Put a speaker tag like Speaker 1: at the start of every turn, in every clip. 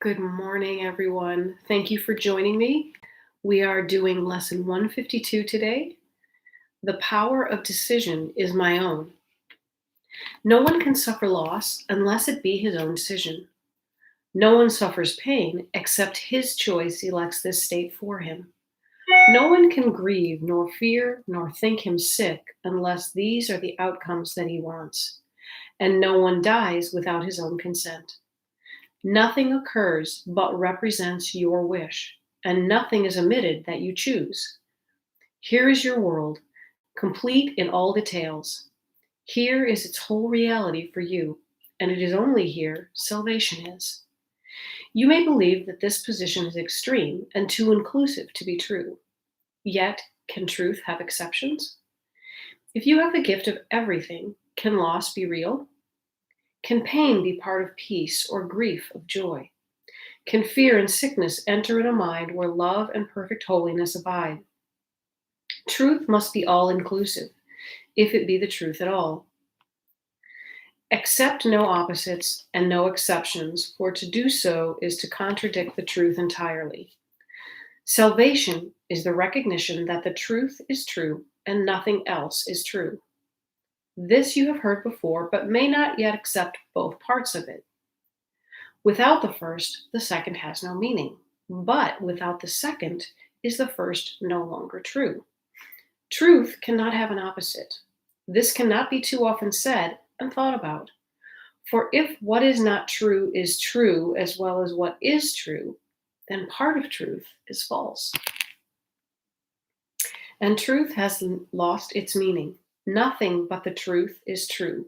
Speaker 1: Good morning, everyone. Thank you for joining me. We are doing lesson 152 today. The power of decision is my own. No one can suffer loss unless it be his own decision. No one suffers pain except his choice elects this state for him. No one can grieve, nor fear, nor think him sick unless these are the outcomes that he wants. And no one dies without his own consent. Nothing occurs but represents your wish, and nothing is omitted that you choose. Here is your world, complete in all details. Here is its whole reality for you, and it is only here salvation is. You may believe that this position is extreme and too inclusive to be true. Yet, can truth have exceptions? If you have the gift of everything, can loss be real? Can pain be part of peace or grief of joy? Can fear and sickness enter in a mind where love and perfect holiness abide? Truth must be all inclusive, if it be the truth at all. Accept no opposites and no exceptions, for to do so is to contradict the truth entirely. Salvation is the recognition that the truth is true and nothing else is true. This you have heard before, but may not yet accept both parts of it. Without the first, the second has no meaning. But without the second, is the first no longer true? Truth cannot have an opposite. This cannot be too often said and thought about. For if what is not true is true as well as what is true, then part of truth is false. And truth has lost its meaning. Nothing but the truth is true,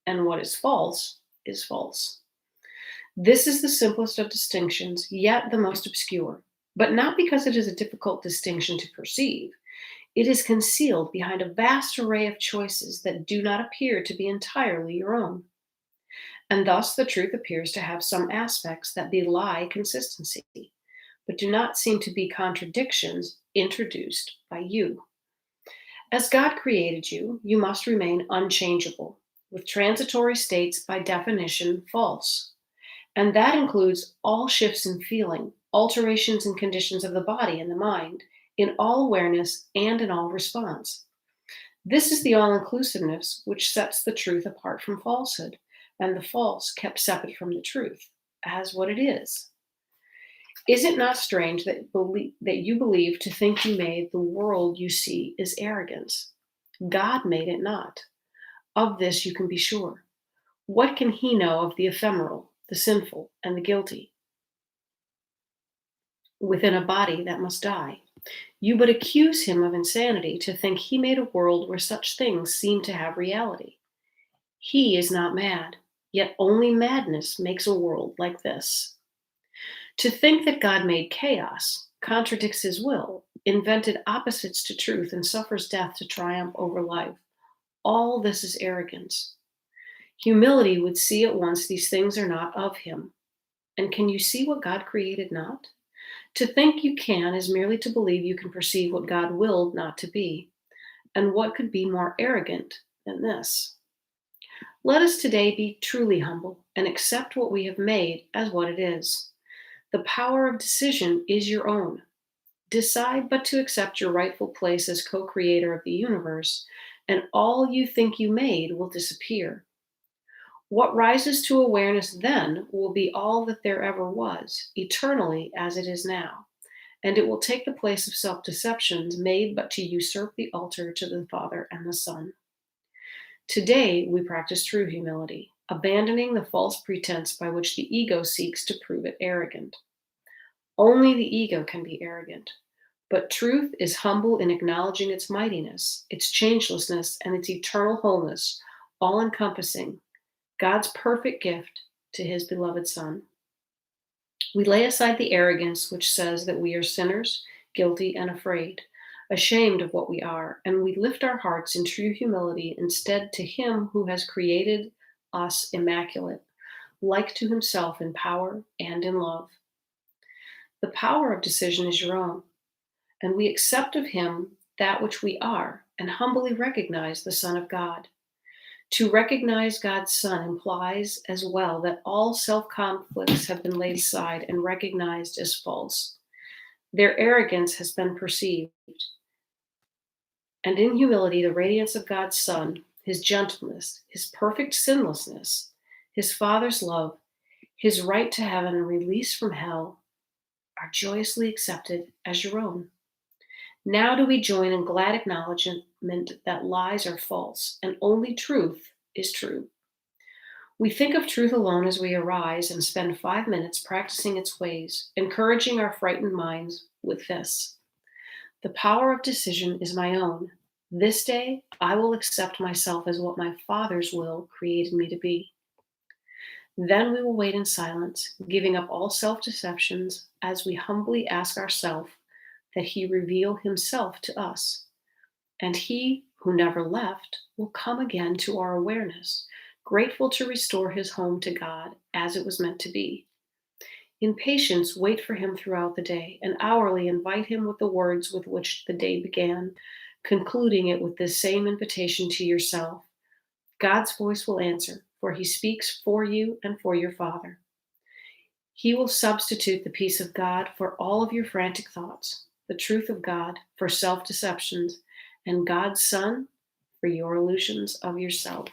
Speaker 1: and what is false is false. This is the simplest of distinctions, yet the most obscure, but not because it is a difficult distinction to perceive. It is concealed behind a vast array of choices that do not appear to be entirely your own. And thus the truth appears to have some aspects that belie consistency, but do not seem to be contradictions introduced by you. As God created you, you must remain unchangeable, with transitory states by definition false. And that includes all shifts in feeling, alterations in conditions of the body and the mind, in all awareness and in all response. This is the all-inclusiveness which sets the truth apart from falsehood, and the false kept separate from the truth, as what it is. Is it not strange that you believe to think you made the world you see is arrogance? God made it not. Of this you can be sure. What can he know of the ephemeral, the sinful, and the guilty? Within a body that must die, you but accuse him of insanity to think he made a world where such things seem to have reality. He is not mad, yet only madness makes a world like this. To think that God made chaos, contradicts his will, invented opposites to truth, and suffers death to triumph over life, all this is arrogance. Humility would see at once these things are not of him. And can you see what God created not? To think you can is merely to believe you can perceive what God willed not to be. And what could be more arrogant than this? Let us today be truly humble and accept what we have made as what it is. The power of decision is your own. Decide but to accept your rightful place as co-creator of the universe, and all you think you made will disappear. What rises to awareness then will be all that there ever was, eternally as it is now, and it will take the place of self-deceptions made but to usurp the altar to the Father and the Son. Today we practice true humility, abandoning the false pretense by which the ego seeks to prove it arrogant. Only the ego can be arrogant, but truth is humble in acknowledging its mightiness, its changelessness, and its eternal wholeness, all-encompassing, God's perfect gift to his beloved Son. We lay aside the arrogance which says that we are sinners, guilty, and afraid, ashamed of what we are, and we lift our hearts in true humility instead to him who has created us immaculate, like to himself in power and in love. The power of decision is your own, and we accept of him that which we are and humbly recognize the Son of God. To recognize God's Son implies as well that all self-conflicts have been laid aside and recognized as false. Their arrogance has been perceived, and in humility, the radiance of God's Son, his gentleness, his perfect sinlessness, his Father's love, his right to heaven and release from hell are joyously accepted as your own. Now do we join in glad acknowledgement that lies are false and only truth is true. We think of truth alone as we arise and spend 5 minutes practicing its ways, encouraging our frightened minds with this: the power of decision is my own. This day I will accept myself as what my Father's will created me to be. Then we will wait in silence, giving up all self-deceptions as we humbly ask ourselves that he reveal himself to us. And he who never left will come again to our awareness, grateful to restore his home to God as it was meant to be. In patience, wait for him throughout the day, and hourly invite him with the words with which the day began, concluding it with this same invitation to yourself. God's voice will answer, for he speaks for you and for your Father. He will substitute the peace of God for all of your frantic thoughts, the truth of God for self-deceptions, and God's Son for your illusions of yourself.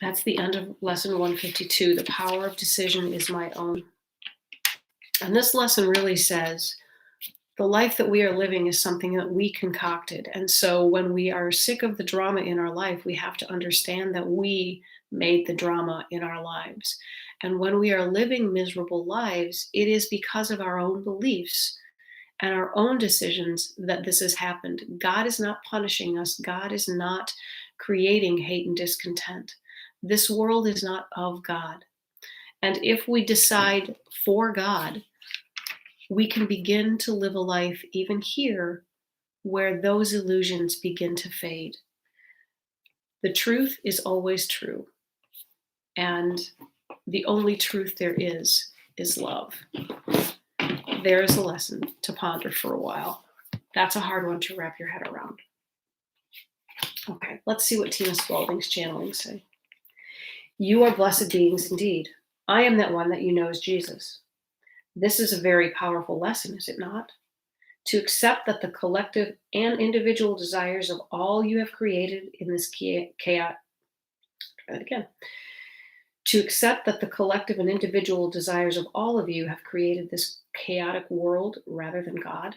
Speaker 1: That's the end of lesson 152. The power of decision is my own. And this lesson really says the life that we are living is something that we concocted. And so when we are sick of the drama in our life, we have to understand that we made the drama in our lives. And when we are living miserable lives, it is because of our own beliefs and our own decisions that this has happened. God is not punishing us. God is not creating hate and discontent. This world is not of God. And if we decide for God, we can begin to live a life even here where those illusions begin to fade. The truth is always true. And the only truth there is love. There is a lesson to ponder for a while. That's a hard one to wrap your head around. Okay, let's see what Tina Spalding's channeling say. You are blessed beings indeed. I am that one that you know as Jesus. This is a very powerful lesson, is it not? To accept that the collective and individual desires of all you have created in this chaos. To accept that the collective and individual desires of all of you have created this chaotic world rather than God.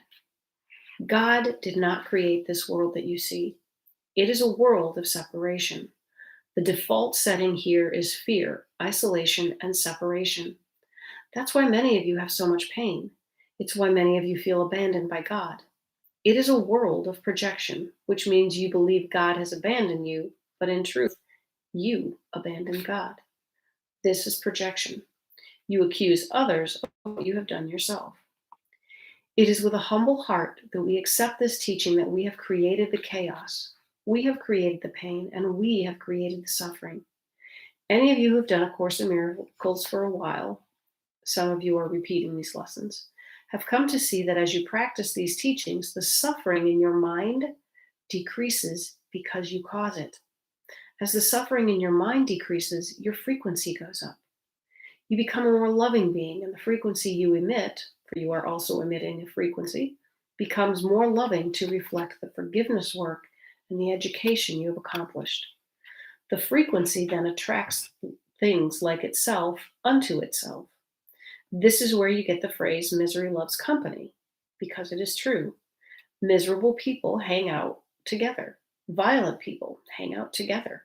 Speaker 1: God did not create this world that you see. It is a world of separation. The default setting here is fear, isolation, and separation. That's why many of you have so much pain. It's why many of you feel abandoned by God. It is a world of projection, which means you believe God has abandoned you, but in truth, you abandoned God. This is projection. You accuse others of what you have done yourself. It is with a humble heart that we accept this teaching that we have created the chaos, we have created the pain, and we have created the suffering. Any of you who have done A Course in Miracles for a while, some of you are repeating these lessons, have come to see that as you practice these teachings, the suffering in your mind decreases because you cause it. As the suffering in your mind decreases, your frequency goes up. You become a more loving being, and the frequency you emit, for you are also emitting a frequency, becomes more loving to reflect the forgiveness work and the education you have accomplished. The frequency then attracts things like itself unto itself. This is where you get the phrase misery loves company, because it is true. Miserable people hang out together. Violent people hang out together.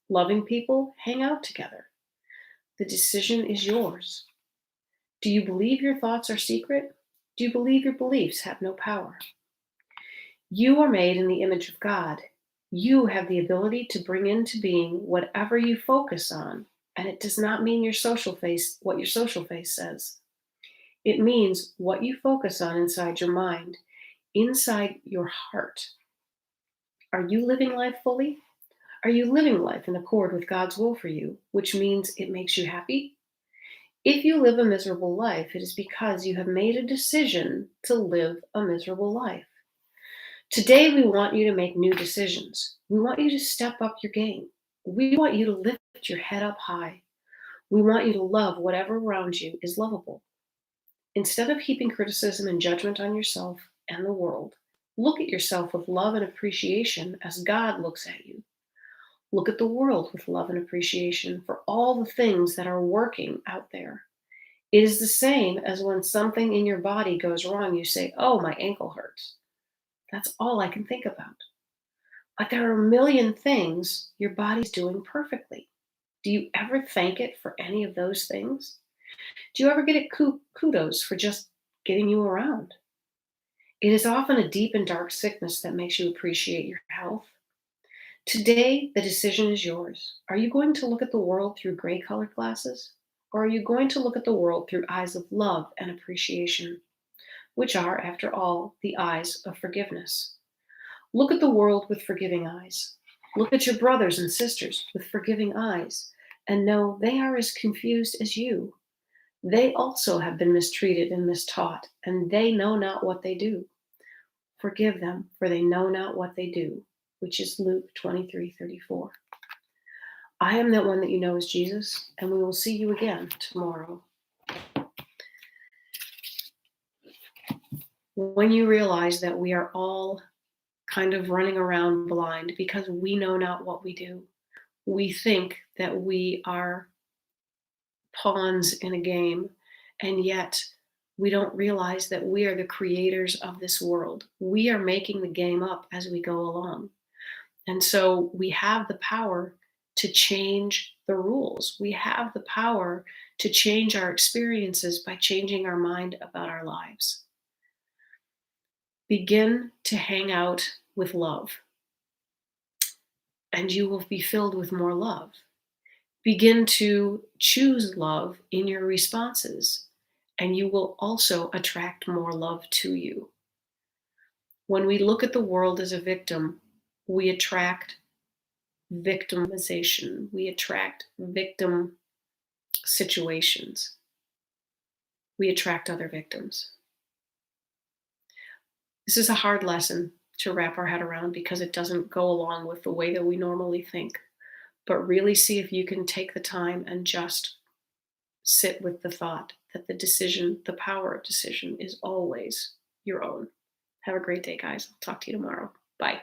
Speaker 1: Loving people hang out together. The decision is yours. Do you believe your thoughts are secret? Do you believe your beliefs have no power? You are made in the image of God. You have the ability to bring into being whatever you focus on, and it does not mean what your social face says. It means what you focus on inside your mind, inside your heart. Are you living life fully? Are you living life in accord with God's will for you, which means it makes you happy? If you live a miserable life, it is because you have made a decision to live a miserable life. Today, we want you to make new decisions. We want you to step up your game. We want you to lift your head up high. We want you to love whatever around you is lovable. Instead of heaping criticism and judgment on yourself and the world, look at yourself with love and appreciation as God looks at you. Look at the world with love and appreciation for all the things that are working out there. It is the same as when something in your body goes wrong, you say, "Oh, my ankle hurts." That's all I can think about. But there are a million things your body's doing perfectly. Do you ever thank it for any of those things? Do you ever get it kudos for just getting you around? It is often a deep and dark sickness that makes you appreciate your health. Today, the decision is yours. Are you going to look at the world through gray colored glasses? Or are you going to look at the world through eyes of love and appreciation, which are, after all, the eyes of forgiveness? Look at the world with forgiving eyes. Look at your brothers and sisters with forgiving eyes and know they are as confused as you. They also have been mistreated and mistaught, and they know not what they do. Forgive them, for they know not what they do, which is Luke 23:34. I am that one that you know is Jesus, and we will see you again tomorrow. When you realize that we are all kind of running around blind because we know not what we do, we think that we are pawns in a game, and yet we don't realize that we are the creators of this world. We are making the game up as we go along. And so we have the power to change the rules. We have the power to change our experiences by changing our mind about our lives. Begin to hang out with love, and you will be filled with more love. Begin to choose love in your responses, and you will also attract more love to you. When we look at the world as a victim, we attract victimization, we attract victim situations, we attract other victims. This is a hard lesson to wrap our head around because it doesn't go along with the way that we normally think. But really see if you can take the time and just sit with the thought that the decision, the power of decision, is always your own. Have a great day, guys. I'll talk to you tomorrow. Bye.